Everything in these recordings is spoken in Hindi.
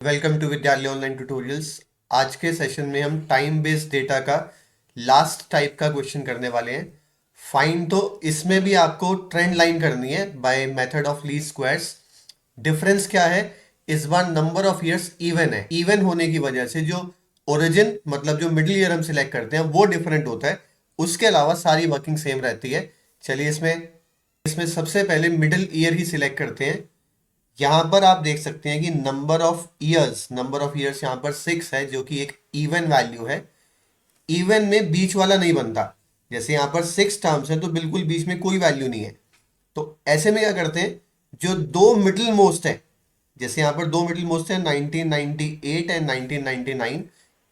वेलकम टू विद्यालय ऑनलाइन ट्यूटोरियल्स। आज के सेशन में हम टाइम बेस्ड डेटा का लास्ट टाइप का क्वेश्चन करने वाले हैं। फाइंड। तो इसमें भी आपको ट्रेंड लाइन करनी है by method of least squares. Difference क्या है? इस बार नंबर ऑफ ईयर्स इवन है। इवन होने की वजह से जो ओरिजिन मतलब जो मिडिल ईयर हम सिलेक्ट करते हैं वो डिफरेंट होता है। उसके अलावा सारी वर्किंग सेम रहती है। चलिए इसमें इसमें सबसे पहले मिडिल ईयर ही सिलेक्ट करते हैं। यहां पर आप देख सकते हैं कि नंबर ऑफ ईयर्स यहां पर 6 है, जो कि एक इवन वैल्यू है। इवन में बीच वाला नहीं बनता। जैसे यहां पर 6 टर्म्स हैं तो बिल्कुल बीच में कोई वैल्यू नहीं है। तो ऐसे में क्या करते हैं, जो दो मिडिल मोस्ट है, जैसे यहां पर दो मिडिल मोस्ट है 1998 एंड 1999,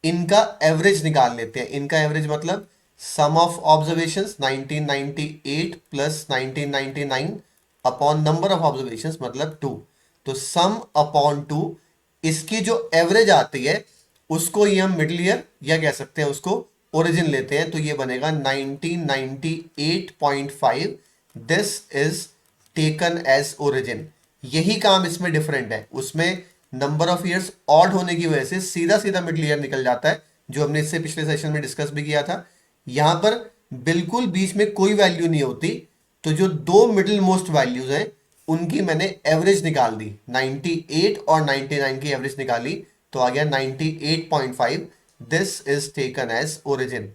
इनका एवरेज निकाल लेते हैं। इनका एवरेज मतलब sum of observations 1998 plus 1999 upon number of observations मतलब 2। तो सम अपॉन 2, इसकी जो एवरेज आती है उसको ये हम मिडिल ईयर या कह सकते हैं उसको ओरिजिन लेते हैं। तो ये बनेगा 1998.5। This is taken as origin. यही काम इसमें डिफरेंट है। उसमें नंबर ऑफ ईयर्स ऑड होने की वजह से सीधा सीधा मिडिल ईयर निकल जाता है, जो हमने इससे पिछले सेशन में डिस्कस भी किया था। यहां पर बिल्कुल बीच में कोई वैल्यू नहीं होती। तो जो दो मिडिल मोस्ट वैल्यूज हैं उनकी मैंने एवरेज निकाल दी। 98 और 99 की एवरेज निकाली तो आ गया 98.5। This is taken as origin.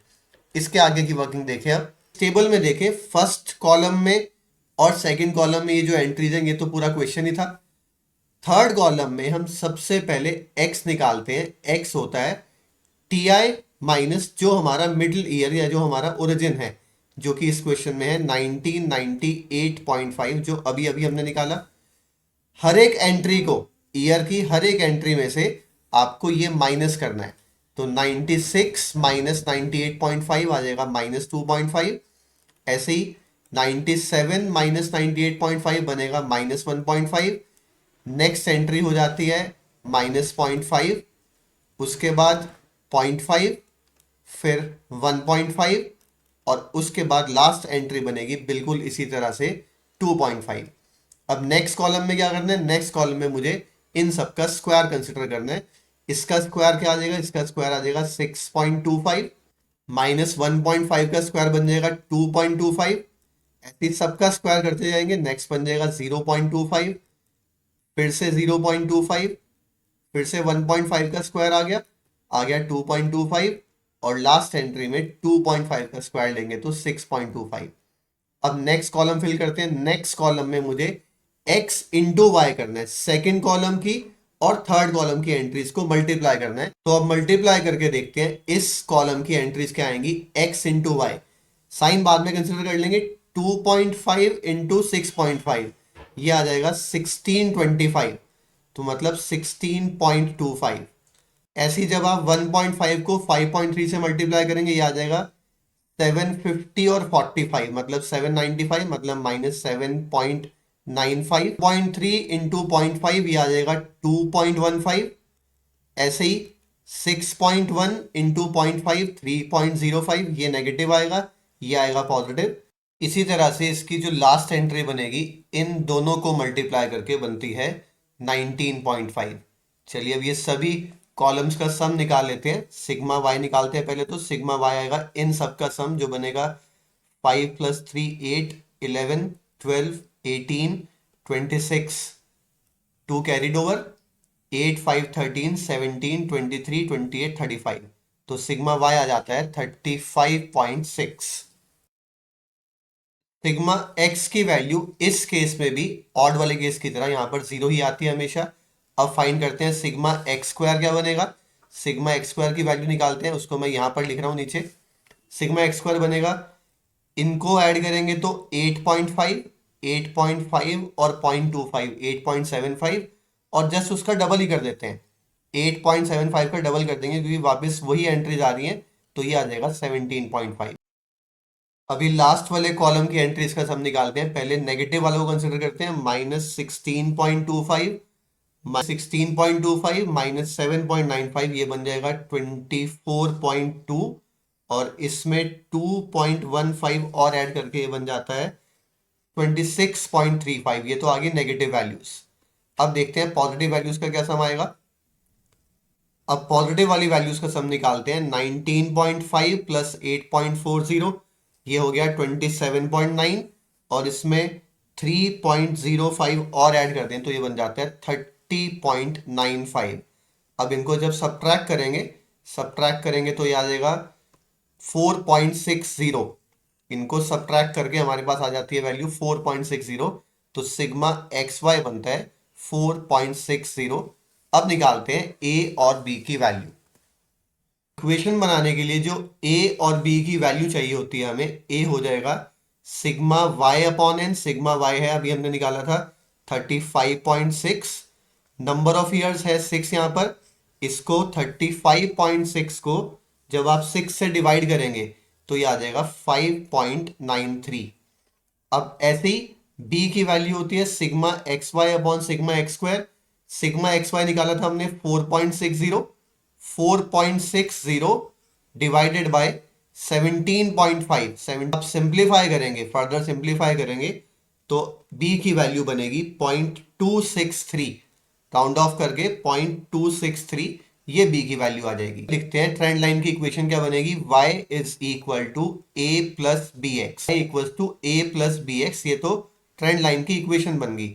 इसके आगे की वर्किंग देखें। अब टेबल में देखें, फर्स्ट कॉलम में और सेकंड कॉलम में ये जो एंट्रीज हैं ये तो पूरा क्वेश्चन ही था। थर्ड कॉलम में हम सबसे पहले x निकालते हैं। x होता है टी आई माइनस जो हमारा मिडिल ईयर या जो हमारा ओरिजिन है, जो कि इस क्वेश्चन में है 1998.5, जो अभी अभी हमने निकाला। हर एक एंट्री को, ईयर की हर एक एंट्री में से आपको ये माइनस करना है। तो 96 माइनस 98.5 आ जाएगा -2.5। ऐसे ही 97 माइनस 98.5 बनेगा -1.5। नेक्स्ट एंट्री हो जाती है -0.5, उसके बाद 0.5, फिर 1.5 और उसके बाद लास्ट एंट्री बनेगी बिल्कुल इसी तरह से 2.5। अब नेक्स्ट कॉलम में क्या करना है? नेक्स्ट कॉलम में मुझे इन सब का स्क्वायर कंसिडर करना है। इसका स्क्वायर क्या आ जाएगा? इसका स्क्वायर आ जाएगा 6.25, माइनस 1.5 का स्क्वायर बन जाएगा 2.25। ऐसे ही सबका स्क्वायर करते जाएंगे। नेक्स्ट बन जाएगा 0.25, फिर से 0.25, फिर से 1.5 का स्क्वायर आ गया 2.25 और लास्ट एंट्री में 2.5 का स्क्वायर लेंगे तो 6.25। अब नेक्स्ट कॉलम फिल करते हैं। नेक्स्ट कॉलम में मुझे x इंटू वाई करना है। सेकेंड कॉलम की और थर्ड कॉलम की एंट्रीज को मल्टीप्लाई करना है। तो अब मल्टीप्लाई करके देखते हैं इस कॉलम की एंट्रीज क्या आएंगी। x इंटू वाई, साइन बाद में कंसिडर कर लेंगे। 2.5 इंटू 6.5, ये आ जाएगा 1625, तो मतलब 16.25। ऐसे ही जब आप 1.5 को 5.3 से मल्टीप्लाई करेंगे, ये आ जाएगा 750 और 45 मतलब 795, मतलब -7.95। 0.3 इंटू 0.5 ये आ जाएगा 2.15। ऐसे ही 6.1 इंटू 0.5 3.05, ये नेगेटिव आएगा, ये आएगा पॉजिटिव। इसी तरह से इसकी जो लास्ट एंट्री बनेगी इन दोनों को मल्टीप्लाई करके बनती है 19.5। चलिए अब ये सभी कॉलम्स का सम निकाल लेते हैं। सिग्मा वाई निकालते हैं पहले। तो सिग्मा वाई आएगा इन सब का सम, जो बनेगा 5 + 3 8, 11 12 18 26, 2 कैरीड ओवर, 8 5 13 17 23 28 35। तो सिग्मा वाई आ जाता है 35.6। सिग्मा एक्स की वैल्यू इस केस में भी ऑड वाले केस की तरह यहां पर 0 ही आती है हमेशा। अब फाइंड करते हैं सिग्मा एक्स स्क्वायर क्या बनेगा। सिग्मा एक्स स्क्वायर की वैल्यू निकालते हैं, उसको मैं यहां पर लिख रहा हूं नीचे। सिग्मा एक्स स्क्वायर बनेगा, इनको ऐड करेंगे तो 8.5, 8.5 और 0.25 8.75, और जस्ट उसका डबल ही कर देते हैं। 8.75 का डबल कर देंगे क्योंकि वापस वही एंट्रीज आ रही हैं, तो ये आ जाएगा 17.5। अभी लास्ट वाले कॉलम की एंट्रीज का सम निकालते हैं। पहले नेगेटिव वालों को कंसिडर करते हैं। -16.25, -16.25 -7.95, ये बन जाएगा 24.2, और इसमें 2.15 और ऐड करके ये बन जाता है 26.35। ये तो आगे नेगेटिव वैल्यूज। अब देखते हैं पॉजिटिव वैल्यूज का क्या सम आएगा। अब पॉजिटिव वाली वैल्यूज का सम निकालते हैं। 19.5 प्लस 8.40 ये हो गया 27.9 और इसमें 3.05 और ऐड कर दें तो ये बन जाता है 30.95। अब इनको जब सब्ट्रैक्ट करेंगे तो ये आ जाएगा 4.60। इनको सब्ट्रैक्ट करके हमारे पास आ जाती है वैल्यू 4.60। तो सिग्मा एक्स वाई बनता है 4.60। अब निकालते हैं ए और बी की वैल्यू। इक्वेशन बनाने के लिए जो ए और बी की वैल्यू चाहिए होती है हमें, ए हो जाएगा sigma Y upon N. Sigma Y है अभी हमने निकाला था 35.6, नंबर ऑफ ईयर्स है 6 यहाँ पर। इसको 35.6 को जब आप 6 से डिवाइड करेंगे तो ये आ जाएगा 5.93। अब ऐसे ही बी की वैल्यू होती है sigma X Y upon sigma X square. Sigma X Y निकाला था हमने 4.60। 4.60 डिवाइडेड बाय 17.5। आप सिंप्लीफाई करेंगे, फर्दर सिंप्लीफाई करेंगे तो बी की वैल्यू बनेगी 0.263। राउंड ऑफ करके 0.263 ये बी की वैल्यू आ जाएगी। लिखते हैं ट्रेंड लाइन की इक्वेशन क्या बनेगी, y is equal to A plus B X. Equal to A plus B X, ये तो ट्रेंड लाइन की इक्वेशन बन गई।